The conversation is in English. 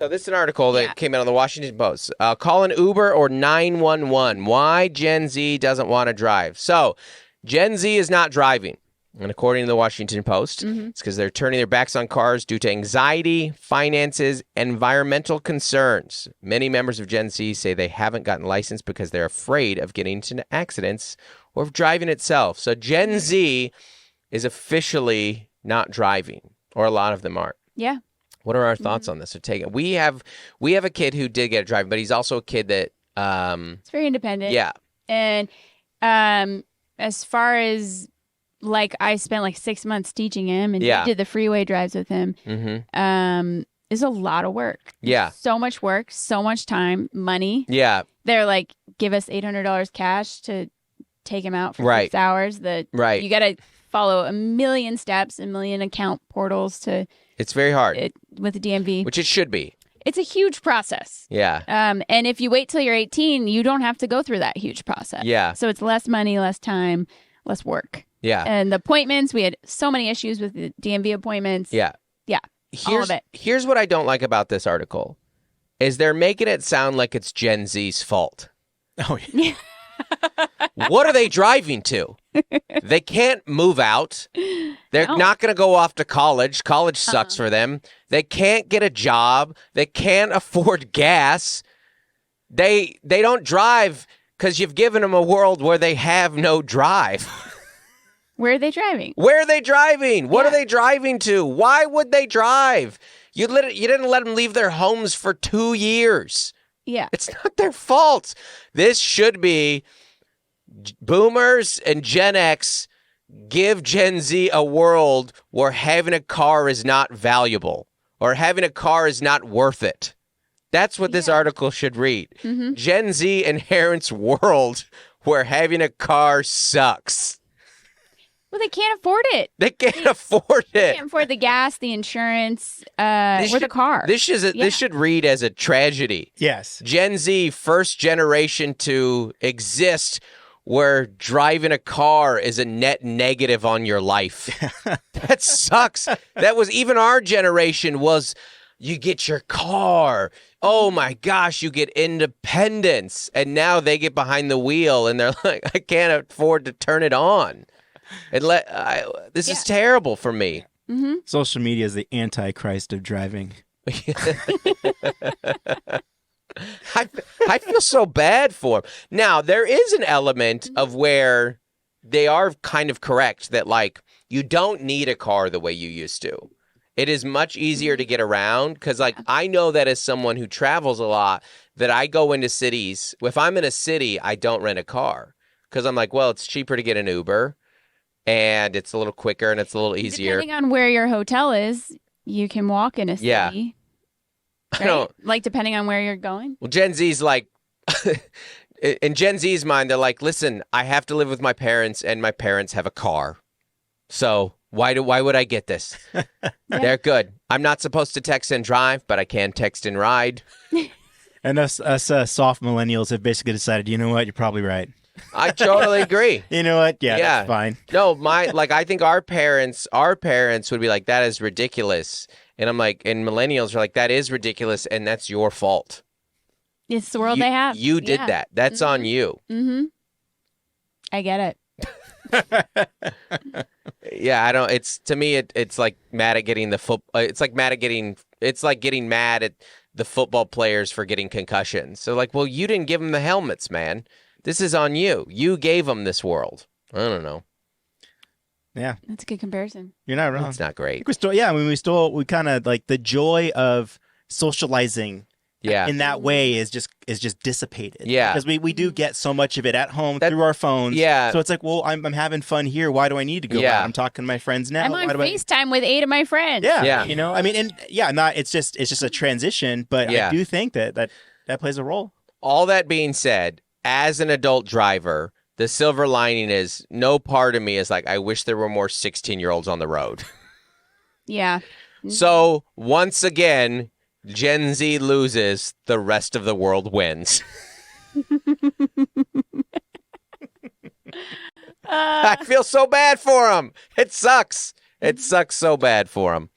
So this is an article that came out on the Washington Post. Call an Uber or 911. Why Gen Z doesn't want to drive. So Gen Z is not driving. And according to the Washington Post, it's because they're turning their backs on cars due to anxiety, finances, environmental concerns. Many members of Gen Z say they haven't gotten licensed because they're afraid of getting into accidents or of driving itself. So Gen Z is officially not driving, or a lot of them aren't. Yeah. What are our thoughts on this? We have a kid who did get a driving, but he's also a kid that it's very independent. Yeah. And as far as like I spent like 6 months teaching him and did the freeway drives with him. It's a lot of work. Yeah. So much work, so much time, money. Yeah. They're like, give us $800 cash to take him out for 6 hours. You got to follow a million steps, a million account portals to. It's very hard with the DMV, which it should be. It's a huge process. Yeah. And if you wait till you're 18, you don't have to go through that huge process. Yeah. So it's less money, less time, less work. Yeah. And the appointments, we had so many issues with the DMV appointments. Yeah. Yeah. All of it. Here's what I don't like about this article is they're making it sound like it's Gen Z's fault. Oh, yeah. What are they driving to? They can't move out. They're not going to go off to college. College sucks for them. They can't get a job. They can't afford gas. They don't drive because you've given them a world where they have no drive. Where are they driving? Where are they driving? What are they driving to? Why would they drive? You didn't let them leave their homes for 2 years. Yeah. It's not their fault. This should be boomers and Gen X give Gen Z a world where having a car is not valuable or having a car is not worth it. That's what this article should read. Gen Z inherits world where having a car sucks. Well, they can't afford it. They can't afford it. They can't afford the gas, the insurance, or the car. This should read as a tragedy. Yes. Gen Z, first generation to exist where driving a car is a net negative on your life. That sucks. That was even our generation was you get your car. Oh my gosh, you get independence. And now they get behind the wheel and they're like, I can't afford to turn it on. This is terrible for me. Social media is the antichrist of driving. I feel so bad for them. Now, there is an element of where they are kind of correct that, like, you don't need a car the way you used to. It is much easier to get around because, like, I know that as someone who travels a lot, that I go into cities. If I'm in a city, I don't rent a car because I'm like, well, it's cheaper to get an Uber. And it's a little quicker and it's a little easier. Depending on where your hotel is, you can walk in a city. Yeah. Right? Like, depending on where you're going. Well, Gen Z's like, in Gen Z's mind, they're like, listen, I have to live with my parents and my parents have a car. So why would I get this? They're good. I'm not supposed to text and drive, but I can text and ride. And us soft millennials have basically decided, you know what, you're probably right. I totally agree. You know what? Yeah, that's fine. No, I think our parents would be like, that is ridiculous. And I'm like, and millennials are like, that is ridiculous. And that's your fault. It's the world they have. You did that. That's on you. I get it. Yeah, I don't, to me, it's like mad at getting it's like getting mad at the football players for getting concussions. So like, well, you didn't give them the helmets, man. This is on you. You gave them this world. I don't know. Yeah. That's a good comparison. You're not wrong. It's not great. We kind of like the joy of socializing in that way is just dissipated. Yeah. Because we do get so much of it at home through our phones. Yeah. So it's like, well, I'm having fun here. Why do I need to go out? I'm talking to my friends now. I'm on FaceTime with 8 of my friends. Yeah. You know, I mean, it's just a transition, but I do think that plays a role. All that being said, as an adult driver, the silver lining is no part of me is like, I wish there were more 16-year-olds on the road. Yeah. So once again, Gen Z loses, the rest of the world wins. I feel so bad for them. It sucks. It sucks so bad for them.